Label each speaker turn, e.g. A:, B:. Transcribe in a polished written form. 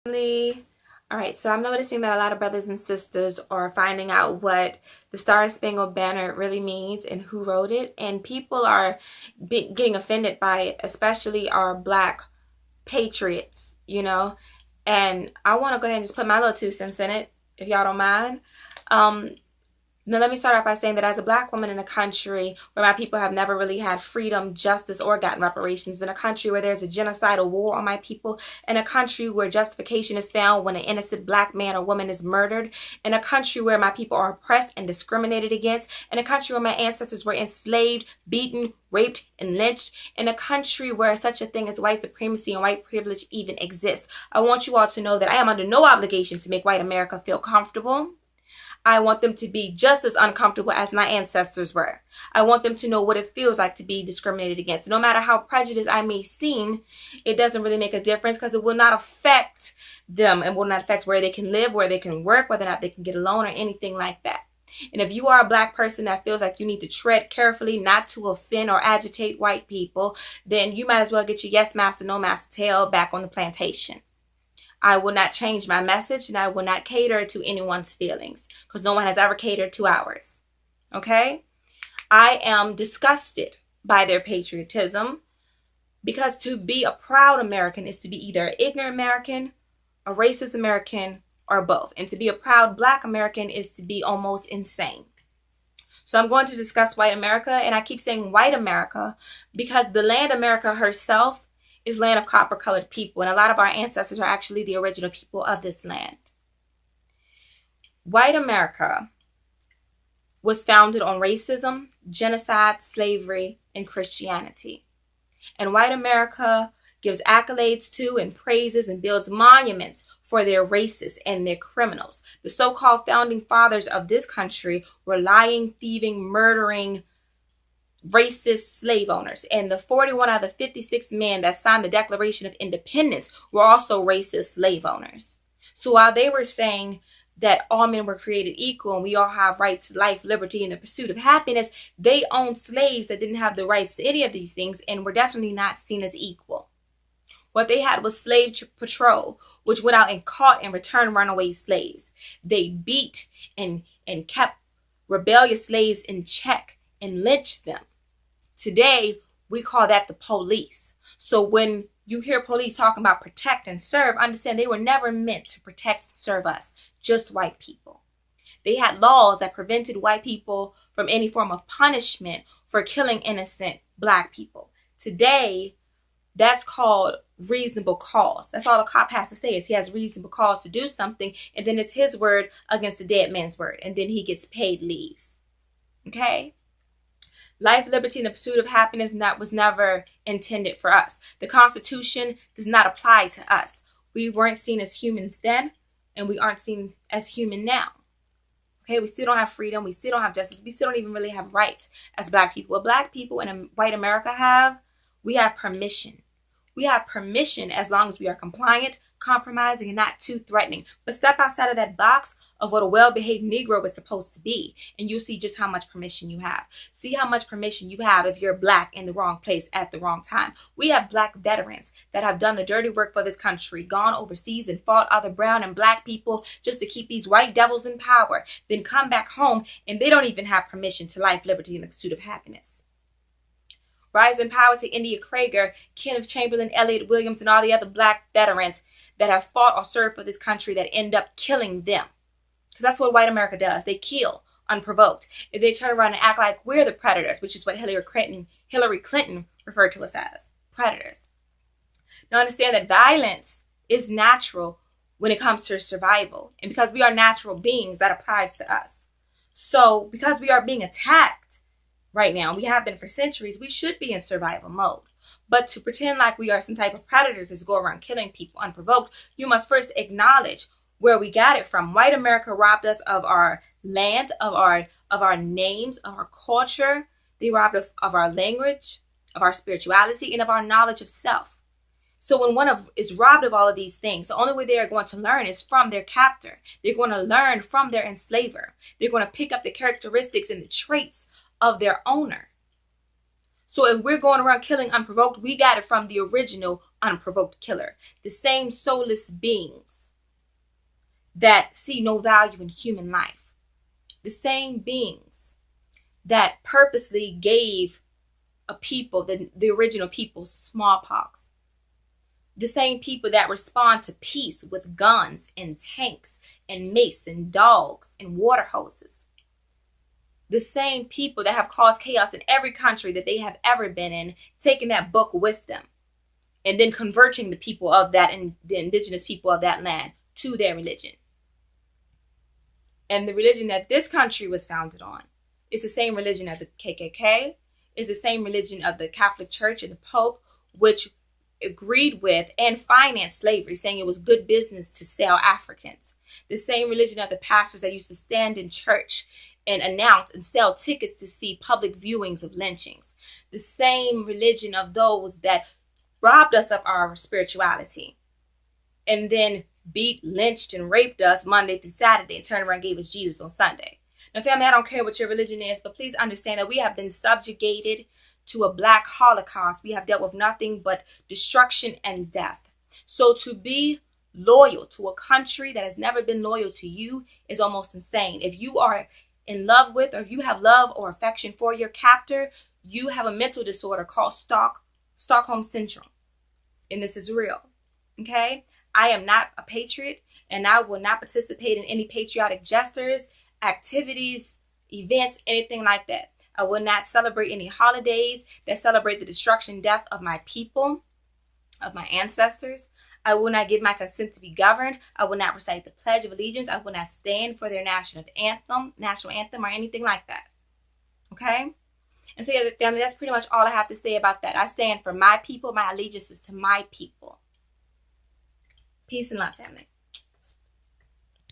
A: All right, so I'm noticing that a lot of brothers and sisters are finding out what the Star Spangled Banner really means and who wrote it, and people are getting offended by it, especially our black patriots, and I want to go ahead and just put my little 2 cents in it, if y'all don't mind. Now, let me start off by saying that as a black woman in a country where my people have never really had freedom, justice, or gotten reparations, in a country where there's a genocidal war on my people, in a country where justification is found when an innocent black man or woman is murdered, in a country where my people are oppressed and discriminated against, in a country where my ancestors were enslaved, beaten, raped, and lynched, in a country where such a thing as white supremacy and white privilege even exists. I want you all to know that I am under no obligation to make white America feel comfortable. I want them to be just as uncomfortable as my ancestors were. I want them to know what it feels like to be discriminated against. No matter how prejudiced I may seem, it doesn't really make a difference because it will not affect them and will not affect where they can live, where they can work, whether or not they can get a loan or anything like that. And if you are a black person that feels like you need to tread carefully not to offend or agitate white people, then you might as well get your yes master, no master tail back on the plantation. I will not change my message, and I will not cater to anyone's feelings because no one has ever catered to ours. Okay? I am disgusted by their patriotism because to be a proud American is to be either an ignorant American, a racist American, or both. And to be a proud black American is to be almost insane. So I'm going to discuss white America, and I keep saying white America because the land America herself is land of copper-colored people, and a lot of our ancestors are actually the original people of this land. White America was founded on racism, genocide, slavery, and Christianity. And white America gives accolades to and praises and builds monuments for their racists and their criminals. The so-called founding fathers of this country were lying, thieving, murdering, racist slave owners, and the 41 out of the 56 men that signed the Declaration of Independence were also racist slave owners. So while they were saying that all men were created equal and we all have rights to life, liberty, and the pursuit of happiness, they owned slaves that didn't have the rights to any of these things and were definitely not seen as equal. What they had was slave patrol, which went out and caught and returned runaway slaves. They beat and kept rebellious slaves in check and lynched them. Today, we call that the police. So when you hear police talking about protect and serve, understand they were never meant to protect and serve us, just white people. They had laws that prevented white people from any form of punishment for killing innocent black people. Today, that's called reasonable cause. That's all a cop has to say is he has reasonable cause to do something, and then it's his word against the dead man's word, and then he gets paid leave. Okay? Life, liberty, and the pursuit of happiness was never intended for us. The Constitution does not apply to us. We weren't seen as humans then, and we aren't seen as human now. Okay, we still don't have freedom. We still don't have justice. We still don't even really have rights as black people. What black people in white America have, we have permission. We have permission as long as we are compliant, compromising, and not too threatening. But step outside of that box of what a well-behaved Negro is supposed to be, and you'll see just how much permission you have. See how much permission you have if you're black in the wrong place at the wrong time. We have black veterans that have done the dirty work for this country, gone overseas and fought other brown and black people just to keep these white devils in power, then come back home and they don't even have permission to life, liberty, and the pursuit of happiness. Rise in power to India Crager, Kenneth Chamberlain, Elliott Williams, and all the other black veterans that have fought or served for this country that end up killing them. Because that's what white America does. They kill unprovoked. And they turn around and act like we're the predators, which is what Hillary Clinton referred to us as, predators. Now understand that violence is natural when it comes to survival. And because we are natural beings, that applies to us. So because we are being attacked right now, we have been for centuries, we should be in survival mode. But to pretend like we are some type of predators that go around killing people unprovoked, you must first acknowledge where we got it from. White America robbed us of our land, of our names, of our culture. They robbed us of our language, of our spirituality, and of our knowledge of self. So when one is robbed of all of these things, the only way they are going to learn is from their captor. They're going to learn from their enslaver. They're going to pick up the characteristics and the traits of their owner. So if we're going around killing unprovoked, we got it from the original unprovoked killer. The same soulless beings that see no value in human life. The same beings that purposely gave a people, the original people, smallpox. The same people that respond to peace with guns and tanks and mace and dogs and water hoses. The same people that have caused chaos in every country that they have ever been in, taking that book with them and then converting the people of that and the indigenous people of that land to their religion. And the religion that this country was founded on is the same religion as the KKK, is the same religion of the Catholic Church and the Pope, which agreed with and financed slavery, saying it was good business to sell Africans. The same religion of the pastors that used to stand in church and announce and sell tickets to see public viewings of lynchings. The same religion of those that robbed us of our spirituality and then beat, lynched, and raped us Monday through Saturday and turned around and gave us Jesus on Sunday. Now, family, I don't care what your religion is, but please understand that we have been subjugated to a black holocaust. We have dealt with nothing but destruction and death. So to be loyal to a country that has never been loyal to you is almost insane. If you are in love with, or if you have love or affection for your captor, you have a mental disorder called Stockholm Syndrome. And this is real. Okay? I am not a patriot, and I will not participate in any patriotic gestures, activities, events, anything like that. I will not celebrate any holidays that celebrate the destruction and death of my people, of my ancestors. I will not give my consent to be governed. I will not recite the Pledge of Allegiance. I will not stand for their national anthem, or anything like that. Okay? And so, yeah, family, that's pretty much all I have to say about that. I stand for my people. My allegiance is to my people. Peace and love, family.